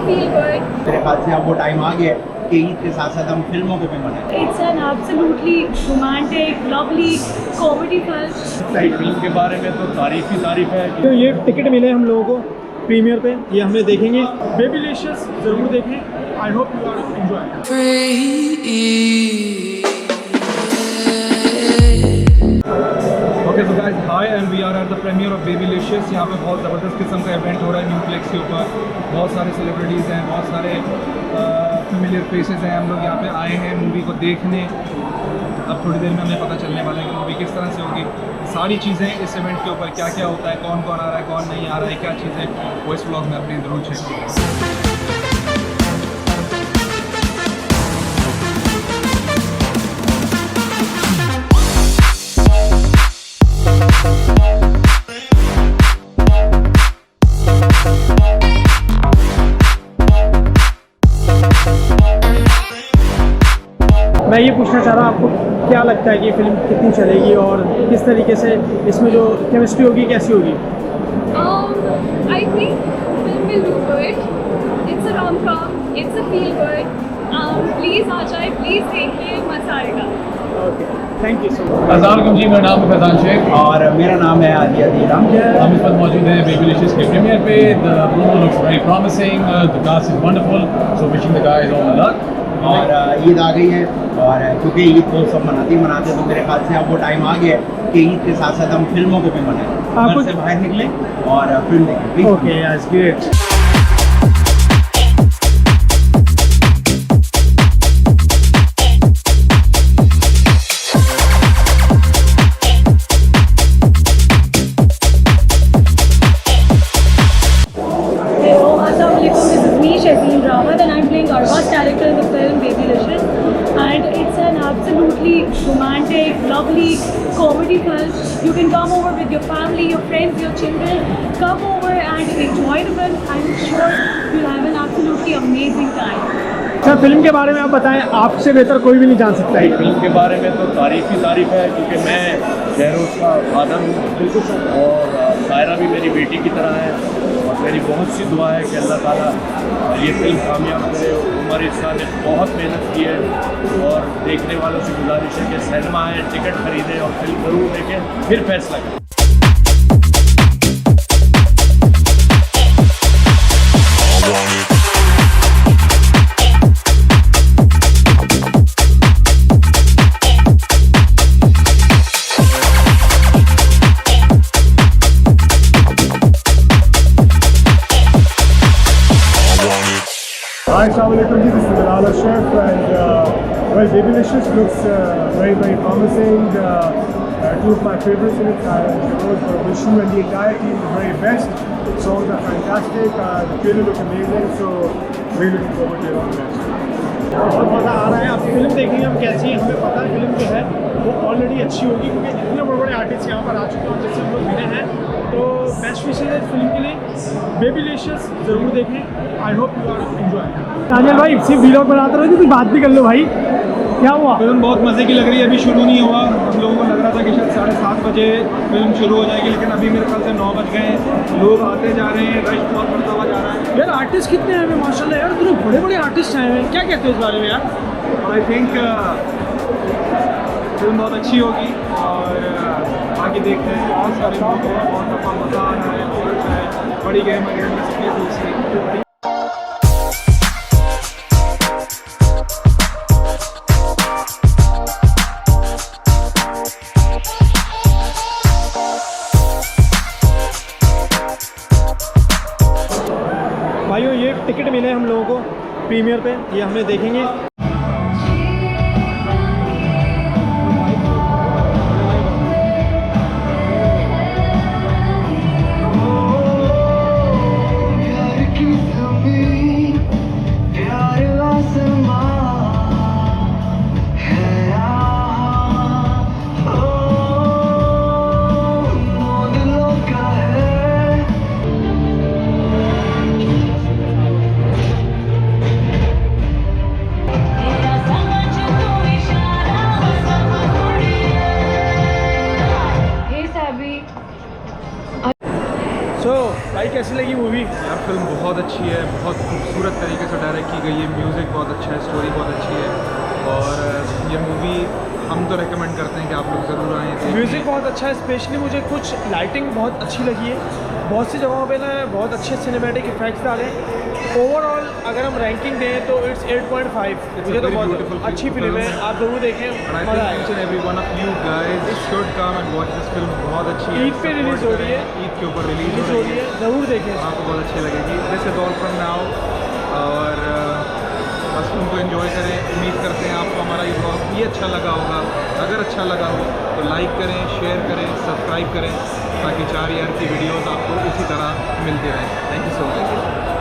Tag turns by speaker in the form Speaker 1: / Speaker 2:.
Speaker 1: feel good.
Speaker 2: मेरे ख्याल से अब वो टाइम आ गया कि ईद के साथ साथ हम फिल्मों को भी मनाएं।
Speaker 1: It's an absolutely romantic, lovely comedy film.
Speaker 3: Film के बारे में तो तारीफ ही तारीफ है।
Speaker 4: तो ये टिकट मिले हम लोगों को प्रीमियर पे, ये हमने देखेंगे। बेबीलिशियस ज़रूर देखें। I hope you are enjoy. Okay so guys hi and we are at the premiere of Babylicious. यहाँ पे बहुत ज़बरदस्त किस्म का इवेंट हो रहा है न्यू फ्लेक्स के ऊपर। बहुत सारे सेलिब्रिटीज़ हैं, बहुत सारे फेमिलियर फेसेस हैं। हम लोग यहाँ पे आए हैं मूवी को देखने। अब थोड़ी देर में हमें पता चलने वाला है कि मूवी किस तरह से होगी। सारी चीज़ें इस इवेंट के ऊपर क्या क्या होता है, कौन कौन आ रहा है, कौन नहीं आ रहा है, क्या चीज़ें, वो इस व्लॉग में अपने ज़रूर चेक करें। मैं ये पूछना चाह रहा हूँ, आपको क्या लगता है कि ये फिल्म कितनी चलेगी और किस तरीके से इसमें जो केमिस्ट्री होगी कैसी होगी?
Speaker 1: I think film will do good. It's a rom-com. It's a feel good. Please आ जाए, please देखिए, मज़ा आएगा।
Speaker 4: Okay, thank you so much.
Speaker 3: अस्सलाम जी, मेरा नाम है फैजान शेख
Speaker 2: और मेरा नाम है आदिया दीराम।
Speaker 3: हम इस वक्त मौजूद हैं बेबीलिशियस के प्रीमियर पे। The promo looks very promising, the cast is wonderful, so wishing the guys all the luck.
Speaker 2: और ईद आ गई है और क्योंकि ईद को सब मनाते तो मेरे ख्याल से अब वो टाइम आ गया कि ईद के साथ साथ हम फिल्मों को भी मनाएं। घर से बाहर निकले और फिल्म देखें।
Speaker 4: Okay, that's great.
Speaker 1: Character in the film Babylicious, and it's an absolutely romantic, lovely comedy film. You can come over with your family, your friends, your children. Come over and enjoy the film. I'm sure you'll have an absolutely amazing time.
Speaker 4: Sir, film के बारे में आप बताएं, आपसे बेहतर कोई भी नहीं जान सकता है।
Speaker 3: फिल्म के बारे में तो तारीफ ही तारीफ है, क्योंकि मैं शहरोज का फादर हूँ और सायरा भी मेरी बेटी की तरह है और मेरी बहुत सी दुआ है कि अल्लाह ताला ये फिल्म कामयाब करे। उमर इरसा ने बहुत मेहनत की है और देखने वालों से गुजारिश है कि सिनेमा है, टिकट खरीदें और फिल्म ज़रूर देखें, फिर फैसला करें।
Speaker 4: Hi, assalamualaikum ji, this is Bilal Chef and well, Babylicious looks very promising. Two of my favorites in it, Vishu and the entire team, the very best. Songs are fantastic, the trailer looks amazing, so really looking forward to it all the best. बहुत मज़ा आ रहा है। आप film देखेंगे हम कैसी है, हमें पता है फिल्म जो है वो ऑलरेडी अच्छी होगी, क्योंकि इतने बड़े आर्टिस्ट यहाँ पर आ चुके हैं और जैसे हम लोग मिले हैं, तो बेस्ट विशेष है फिल्म के लिए। बेबीलिशियस ज़रूर देखें। I hope you are enjoy. Tania भाई, सिर्फ वीडियो बनाते रहो, कुछ बात भी कर लो भाई। क्या हुआ? फिल्म बहुत मज़े की लग रही है, अभी शुरू नहीं हुआ। हम लोगों को लग रहा था कि शायद 7:30 बजे फिल्म शुरू हो जाएगी, लेकिन अभी मेरे ख्याल से 9 बज गए हैं। लोग आते जा रहे हैं, रश बहुत बढ़ता हुआ जा रहा है। यार आर्टिस्ट कितने आए हुए माशाल्लाह, यार इतने बड़े आर्टिस्ट आए हुए हैं। क्या कहते हो इस बारे में यार? आई थिंक फिल्म बहुत अच्छी होगी और आगे देखते हैं। बहुत सारे लोग हैं, बहुत दफ़ा मज़ा आ रहा है, बहुत अच्छा है। बड़ी गेम अगेन में सबके दूसरी भाइयों, ये टिकट मिले हम लोगों को प्रीमियर पे, ये हमने देखेंगे। भाई कैसी लगी मूवी?
Speaker 5: फिल्म बहुत अच्छी है, बहुत खूबसूरत तरीके से डायरेक्ट की गई है, म्यूज़िक बहुत अच्छा है, स्टोरी बहुत अच्छी है और ये मूवी हम तो रेकमेंड करते हैं कि आप लोग ज़रूर आएँ।
Speaker 6: म्यूज़िक बहुत अच्छा है, स्पेशली मुझे कुछ लाइटिंग बहुत अच्छी लगी है, बहुत सी जगहों पे ना बहुत अच्छे सिनेमैटिक इफेक्ट्स डाले। ओवरऑल अगर हम रैंकिंग दें तो इट्स 8.5। मुझे तो बहुत अच्छी फिल्म है, आप ज़रूर देखें, मज़ा आएगा।
Speaker 5: Every one of you guys should come and watch this film, बहुत अच्छी है।
Speaker 6: ईद पे रिलीज़ हो रही है,
Speaker 5: ईद के ऊपर रिलीज़
Speaker 6: हो रही है, ज़रूर देखें।
Speaker 5: आपको बहुत अच्छी लगेगी। This is all from now और बस उनको एंजॉय करें। उम्मीद करते हैं आपको हमारा ये ब्लॉग ये अच्छा लगा होगा। अगर अच्छा लगा हो तो लाइक करें, शेयर करें, सब्सक्राइब करें ताकि 4 यार की वीडियोस आपको इसी तरह मिलती रहें। Thank you so much.